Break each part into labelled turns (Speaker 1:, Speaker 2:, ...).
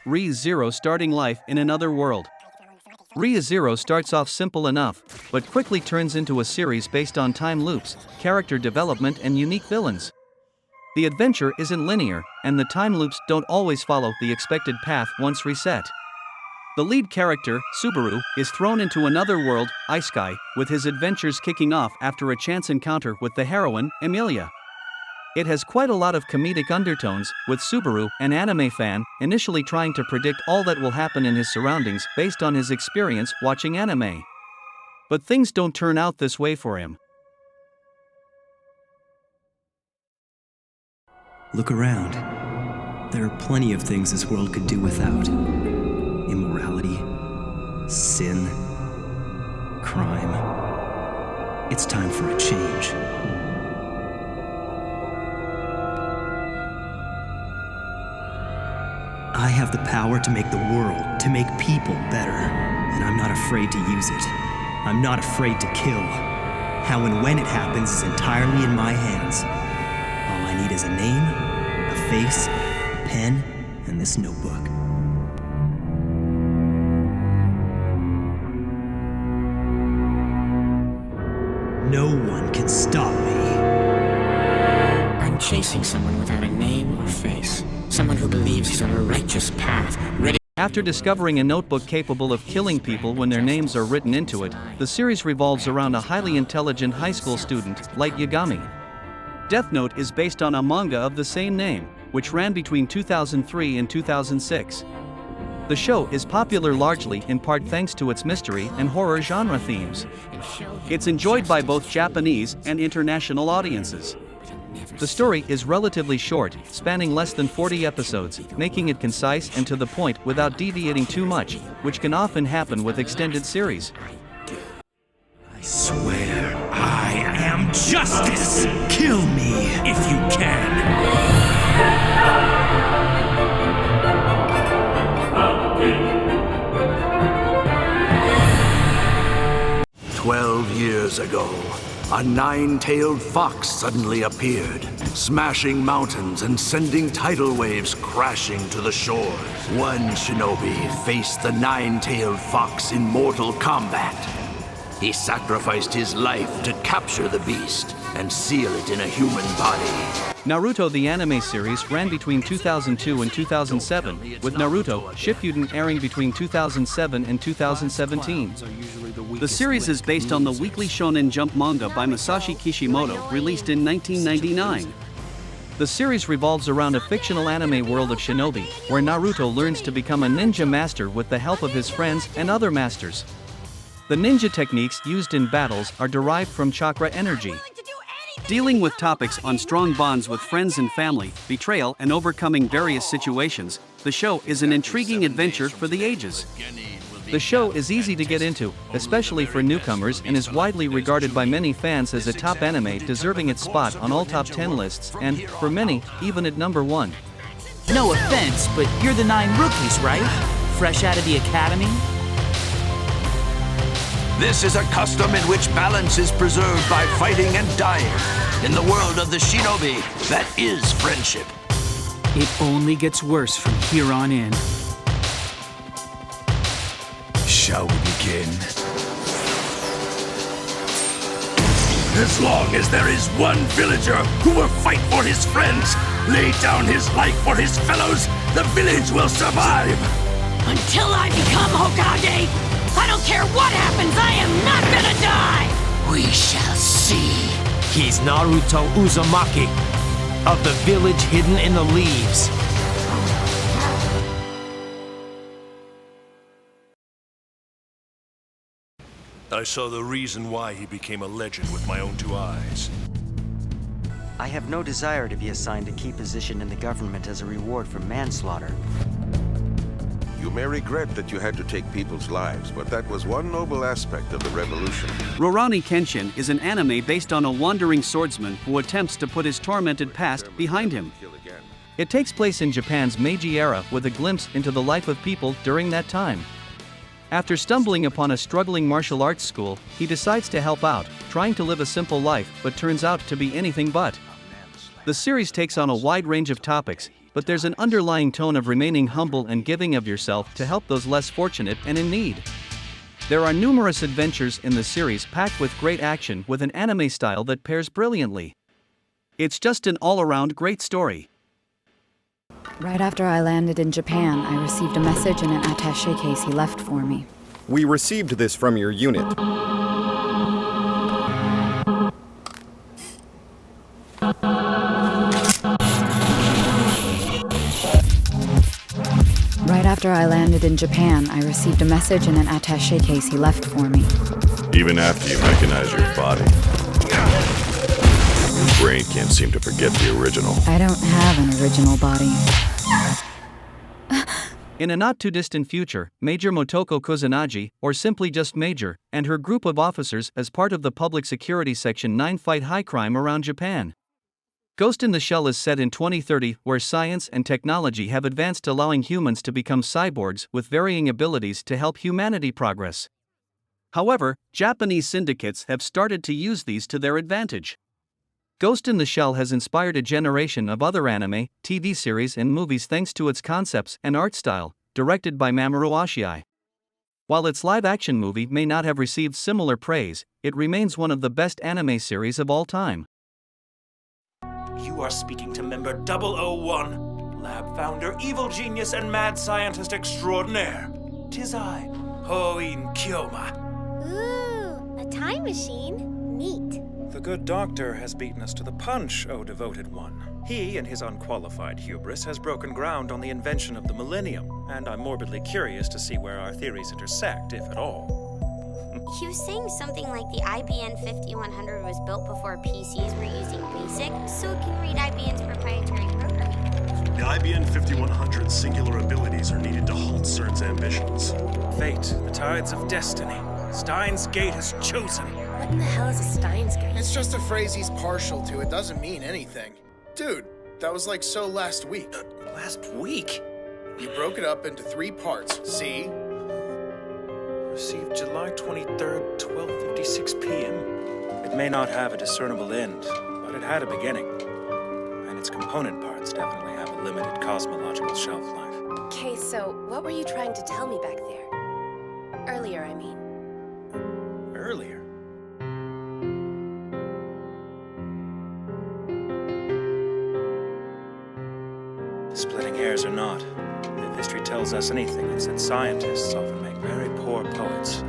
Speaker 1: Re:Zero starting life in another world. Re:Zero starts off simple enough, but quickly turns into a series based on time loops, character development and unique villains. The adventure isn't linear, and the time loops don't always follow the expected path once reset. The lead character, Subaru, is thrown into another world, Isekai, with his adventures kicking off after a chance encounter with the heroine, Emilia. It has quite a lot of comedic undertones, with Subaru, an anime fan, initially trying to predict all that will happen in his surroundings based on his experience watching anime. But things don't turn out this way for him.
Speaker 2: Look around. There are plenty of things this world could do without. Immorality, sin, crime. It's time for a change. I have the power to make the world, to make people better, and I'm not afraid to use it. I'm not afraid to kill. How and when it happens is entirely in my hands. All I need is a name, a face, a pen, and this notebook. No one can stop me.
Speaker 3: I'm chasing someone without a name or face. Someone who believes he's on a righteous path, ready.
Speaker 1: After discovering a notebook capable of killing people when their names are written into it, the series revolves around a highly intelligent high school student, Light Yagami. Death Note is based on a manga of the same name, which ran between 2003 and 2006. The show is popular largely in part thanks to its mystery and horror genre themes. It's enjoyed by both Japanese and international audiences. The story is relatively short, spanning less than 40 episodes, making it concise and to the point without deviating too much, which can often happen with extended series.
Speaker 4: I swear, I am justice! Kill me if you can!
Speaker 5: 12 years ago, a nine-tailed fox suddenly appeared, smashing mountains and sending tidal waves crashing to the shore. One shinobi faced the nine-tailed fox in mortal combat. He sacrificed his life to capture the beast and seal it in a human body.
Speaker 1: Naruto the anime series ran between 2002 and 2007, with Naruto Shippuden airing between 2007 and 2017. The series is based on the Weekly Shonen Jump manga by Masashi Kishimoto, released in 1999. The series revolves around a fictional anime world of shinobi, where Naruto learns to become a ninja master with the help of his friends and other masters. The ninja techniques used in battles are derived from chakra energy. Dealing with topics on strong bonds with friends and family, betrayal, and overcoming various situations, the show is an intriguing adventure for the ages. The show is easy to get into, especially for newcomers, and is widely regarded by many fans as a top anime deserving its spot on all top 10 lists and, for many, even at number 1.
Speaker 6: No offense, but you're the 9 rookies, right? Fresh out of the academy?
Speaker 5: This is a custom in which balance is preserved by fighting and dying. In the world of the shinobi, that is friendship.
Speaker 6: It only gets worse from here on in.
Speaker 4: Shall we begin? As long as there is one villager who will fight for his friends, lay down his life for his fellows, the village will survive!
Speaker 7: Until I become Hokage, I don't care what happens, I am not gonna die!
Speaker 3: We shall see.
Speaker 8: He's Naruto Uzumaki, of the village hidden in the leaves.
Speaker 4: I saw the reason why he became a legend with my own 2 eyes.
Speaker 9: I have no desire to be assigned a key position in the government as a reward for manslaughter.
Speaker 10: You may regret that you had to take people's lives, but that was one noble aspect of the revolution.
Speaker 1: Rurouni Kenshin is an anime based on a wandering swordsman who attempts to put his tormented past behind him. It takes place in Japan's Meiji era with a glimpse into the life of people during that time. After stumbling upon a struggling martial arts school, he decides to help out, trying to live a simple life, but turns out to be anything but. The series takes on a wide range of topics, but there's an underlying tone of remaining humble and giving of yourself to help those less fortunate and in need. There are numerous adventures in the series packed with great action with an anime style that pairs brilliantly. It's just an all-around great story.
Speaker 11: Right after I landed in Japan, I received a message in an attaché case he left for me.
Speaker 12: We received this from your unit.
Speaker 11: Right after I landed in Japan, I received a message in an attaché case he left for me.
Speaker 13: Even after you mechanize your body, your brain can't seem to forget the original.
Speaker 11: I don't have an original body.
Speaker 1: In a not-too-distant future, Major Motoko Kusanagi, or simply just Major, and her group of officers as part of the Public Security Section 9 fight high crime around Japan. Ghost in the Shell is set in 2030, where science and technology have advanced, allowing humans to become cyborgs with varying abilities to help humanity progress. However, Japanese syndicates have started to use these to their advantage. Ghost in the Shell has inspired a generation of other anime, TV series and movies thanks to its concepts and art style, directed by Mamoru Oshii. While its live-action movie may not have received similar praise, it remains one of the best anime series of all time.
Speaker 14: You are speaking to Member 001, Lab Founder, Evil Genius, and Mad Scientist Extraordinaire. 'Tis I, Hoin Kyoma.
Speaker 15: Ooh, a time machine. Neat.
Speaker 14: The good doctor has beaten us to the punch, O devoted one. He, in his unqualified hubris, has broken ground on the invention of the millennium, and I'm morbidly curious to see where our theories intersect, if at all.
Speaker 15: He was saying something like the IBM 5100 was built before PCs were using BASIC, so it can read IBM's proprietary programming.
Speaker 16: The IBM 5100's singular abilities are needed to halt CERN's ambitions.
Speaker 14: Fate, the tides of destiny. Steins Gate has chosen.
Speaker 17: What in the hell is a Steins Gate?
Speaker 18: It's just a phrase he's partial to. It doesn't mean anything. Dude, that was like so last week.
Speaker 14: Last week?
Speaker 18: You broke it up into 3 parts, see?
Speaker 14: Received July 23rd, 12:56 p.m. It may not have a discernible end, but it had a beginning. And its component parts definitely have a limited cosmological shelf life.
Speaker 17: Okay, so what were you trying to tell me back there? Earlier, I mean.
Speaker 14: Earlier? Splitting hairs or not, if history tells us anything, it's that scientists often make very poor poets.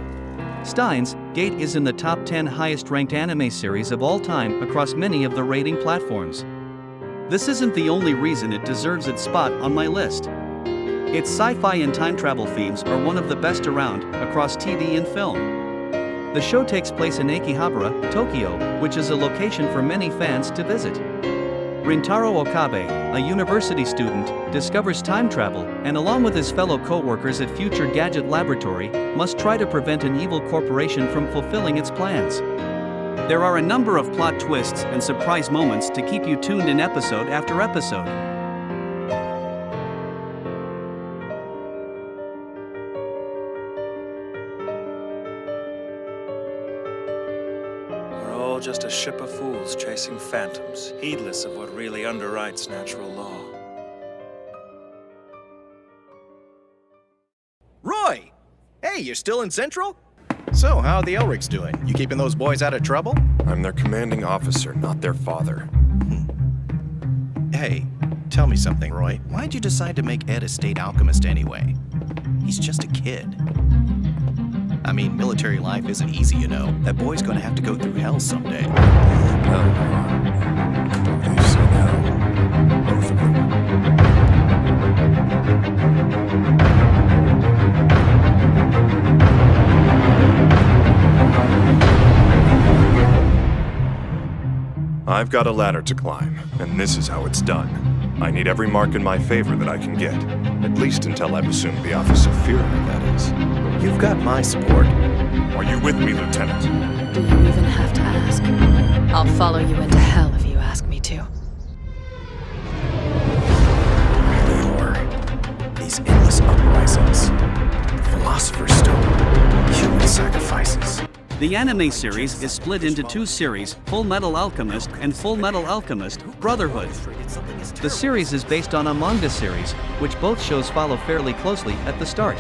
Speaker 1: Steins Gate is in the top 10 highest-ranked anime series of all time across many of the rating platforms. This isn't the only reason it deserves its spot on my list. Its sci-fi and time travel themes are one of the best around, across TV and film. The show takes place in Akihabara, Tokyo, which is a location for many fans to visit. Rintaro Okabe, a university student, discovers time travel, and along with his fellow co-workers at Future Gadget Laboratory, must try to prevent an evil corporation from fulfilling its plans. There are a number of plot twists and surprise moments to keep you tuned in episode after episode.
Speaker 14: Just a ship of fools chasing phantoms, heedless of what really underwrites natural law.
Speaker 19: Roy! Hey, you're still in Central? So, how are the Elrics doing? You keeping those boys out of trouble?
Speaker 10: I'm their commanding officer, not their father.
Speaker 19: Hey, tell me something, Roy. Why'd you decide to make Ed a state alchemist anyway? He's just a kid. I mean, military life isn't easy, you know. That boy's gonna have to go through hell someday.
Speaker 10: They've seen hell. Both of them. I've got a ladder to climb, and this is how it's done. I need every mark in my favor that I can get. At least until I've assumed the office of Fuhrer, that is.
Speaker 19: You've got my support.
Speaker 10: Are you with me, Lieutenant?
Speaker 11: Do you even have to ask? I'll follow you into hell if you ask me to.
Speaker 19: These endless uprisings. The Philosopher's Stone.
Speaker 1: The anime series is split into two series, Full Metal Alchemist and Full Metal Alchemist Brotherhood. The series is based on a manga series, which both shows follow fairly closely at the start.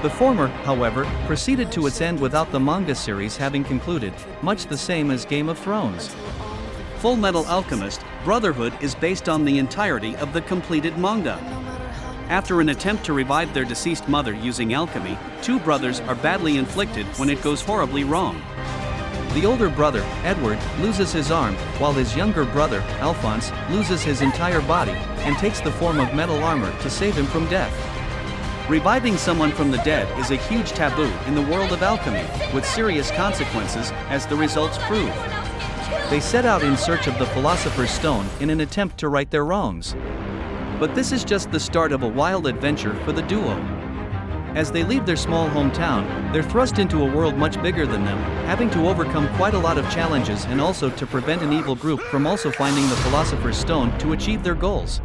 Speaker 1: The former, however, proceeded to its end without the manga series having concluded, much the same as Game of Thrones. Full Metal Alchemist Brotherhood is based on the entirety of the completed manga. After an attempt to revive their deceased mother using alchemy, two brothers are badly inflicted when it goes horribly wrong. The older brother, Edward, loses his arm, while his younger brother, Alphonse, loses his entire body and takes the form of metal armor to save him from death. Reviving someone from the dead is a huge taboo in the world of alchemy, with serious consequences, as the results prove. They set out in search of the Philosopher's Stone in an attempt to right their wrongs. But this is just the start of a wild adventure for the duo. As they leave their small hometown, they're thrust into a world much bigger than them, having to overcome quite a lot of challenges and also to prevent an evil group from also finding the Philosopher's Stone to achieve their goals.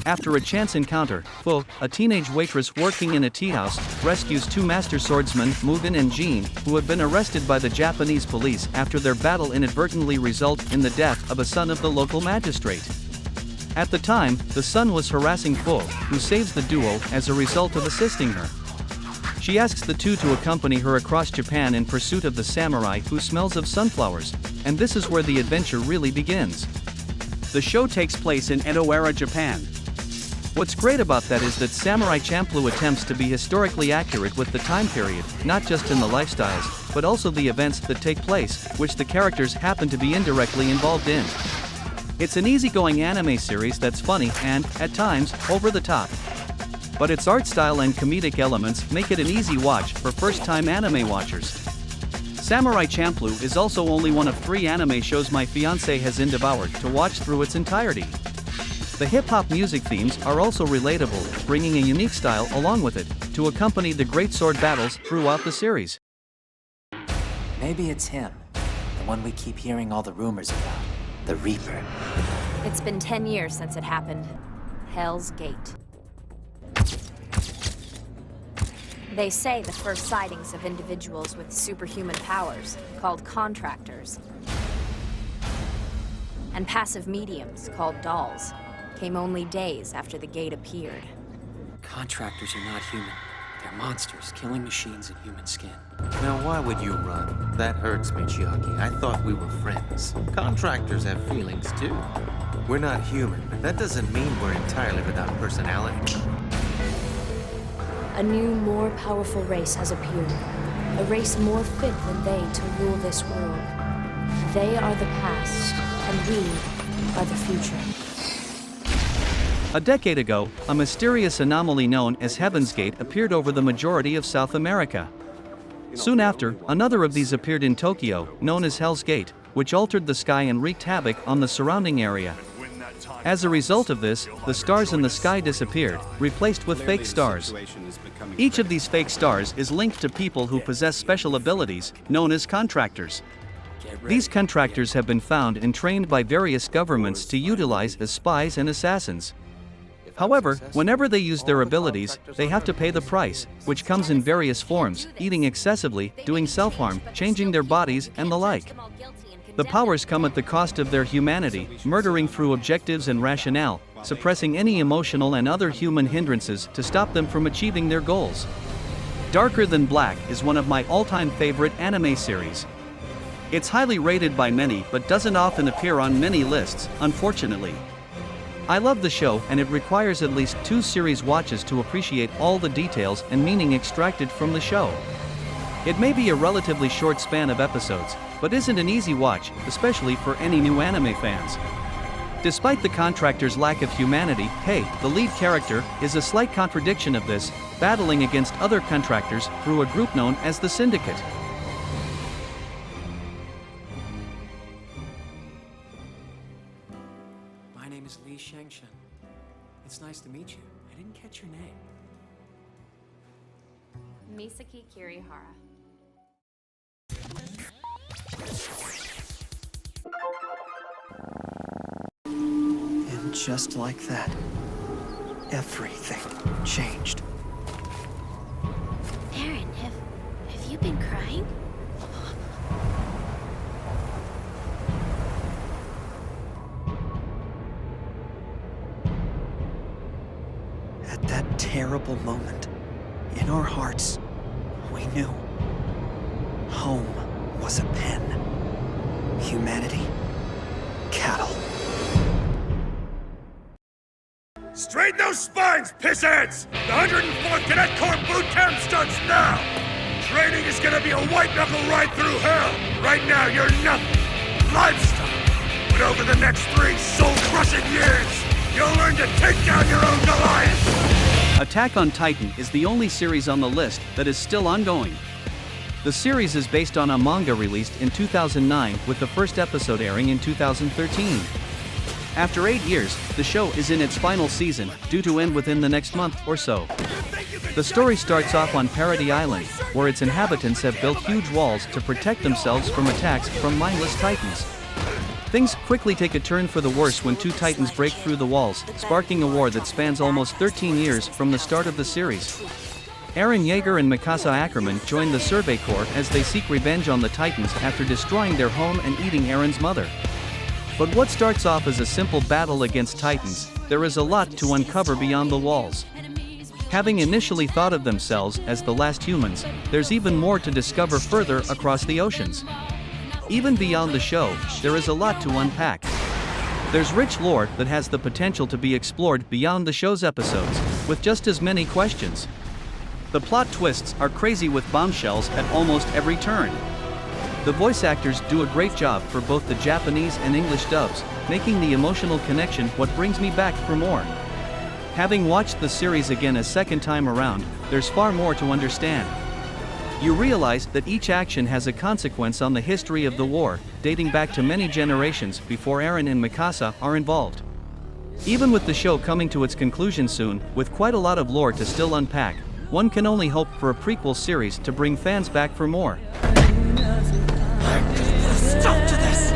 Speaker 1: After a chance encounter, Fu, a teenage waitress working in a tea house, rescues two master swordsmen, Mugen and Jin, who have been arrested by the Japanese police after their battle inadvertently resulted in the death of a son of the local magistrate. At the time, the son was harassing Fu, who saves the duo as a result of assisting her. She asks the two to accompany her across Japan in pursuit of the samurai who smells of sunflowers, and this is where the adventure really begins. The show takes place in Edo-era Japan. What's great about that is that Samurai Champloo attempts to be historically accurate with the time period, not just in the lifestyles, but also the events that take place, which the characters happen to be indirectly involved in. It's an easygoing anime series that's funny and, at times, over the top. But its art style and comedic elements make it an easy watch for first-time anime watchers. Samurai Champloo is also only one of 3 anime shows my fiancé has devoured to watch through its entirety. The hip-hop music themes are also relatable, bringing a unique style along with it, to accompany the great sword battles throughout the series.
Speaker 6: Maybe it's him, the one we keep hearing all the rumors about, the Reaper.
Speaker 20: It's been 10 years since it happened. Hell's Gate. They say the first sightings of individuals with superhuman powers, called contractors, and passive mediums, called dolls, came only days after the gate appeared.
Speaker 21: Contractors are not human. They're monsters, killing machines in human skin.
Speaker 22: Now why would you run? That hurts me, Chiaki. I thought we were friends. Contractors have feelings too. We're not human, but that doesn't mean we're entirely without personality.
Speaker 20: A new, more powerful race has appeared. A race more fit than they to rule this world. They are the past, and we are the future.
Speaker 1: A decade ago, a mysterious anomaly known as Heaven's Gate appeared over the majority of South America. Soon after, another of these appeared in Tokyo, known as Hell's Gate, which altered the sky and wreaked havoc on the surrounding area. As a result of this, the stars in the sky disappeared, replaced with fake stars. Each of these fake stars is linked to people who possess special abilities, known as contractors. These contractors have been found and trained by various governments to utilize as spies and assassins. However, whenever they use their abilities, they have to pay the price, which comes in various forms, eating excessively, doing self-harm, changing their bodies, and the like. The powers come at the cost of their humanity, murdering through objectives and rationale, suppressing any emotional and other human hindrances to stop them from achieving their goals. Darker Than Black is one of my all-time favorite anime series. It's highly rated by many but doesn't often appear on many lists, unfortunately. I love the show, and it requires at least 2 series watches to appreciate all the details and meaning extracted from the show. It may be a relatively short span of episodes, but isn't an easy watch, especially for any new anime fans. Despite the contractors' lack of humanity, hey, the lead character, is a slight contradiction of this, battling against other contractors through a group known as the Syndicate.
Speaker 21: My name is Li Shangshen. It's nice to meet you. I didn't catch your name.
Speaker 2: Misaki Kirihara.
Speaker 6: And just like that, everything changed.
Speaker 15: Aaron, have you been crying?
Speaker 6: At that terrible moment, in our hearts, we knew home was a pen. Humanity, cattle.
Speaker 4: Straighten those spines, pissheads! The 104th Cadet Corps boot camp starts now! Training is gonna be a white-knuckle ride through hell! Right now, you're nothing! Livestock! But over the next 3 soul-crushing years, you'll learn to take down your own Goliath!
Speaker 1: Attack on Titan is the only series on the list that is still ongoing. The series is based on a manga released in 2009, with the first episode airing in 2013. After 8 years, the show is in its final season, due to end within the next month or so. The story starts off on Parody Island, where its inhabitants have built huge walls to protect themselves from attacks from mindless titans. Things quickly take a turn for the worse when 2 titans break through the walls, sparking a war that spans almost 13 years from the start of the series. Eren Yeager and Mikasa Ackerman join the Survey Corps as they seek revenge on the titans after destroying their home and eating Eren's mother. But what starts off as a simple battle against titans, there is a lot to uncover beyond the walls. Having initially thought of themselves as the last humans, there's even more to discover further across the oceans. Even beyond the show, there is a lot to unpack. There's rich lore that has the potential to be explored beyond the show's episodes, with just as many questions. The plot twists are crazy with bombshells at almost every turn. The voice actors do a great job for both the Japanese and English dubs, making the emotional connection what brings me back for more. Having watched the series again a second time around, there's far more to understand. You realize that each action has a consequence on the history of the war, dating back to many generations before Eren and Mikasa are involved. Even with the show coming to its conclusion soon, with quite a lot of lore to still unpack, one can only hope for a prequel series to bring fans back for more.
Speaker 7: Stop to this!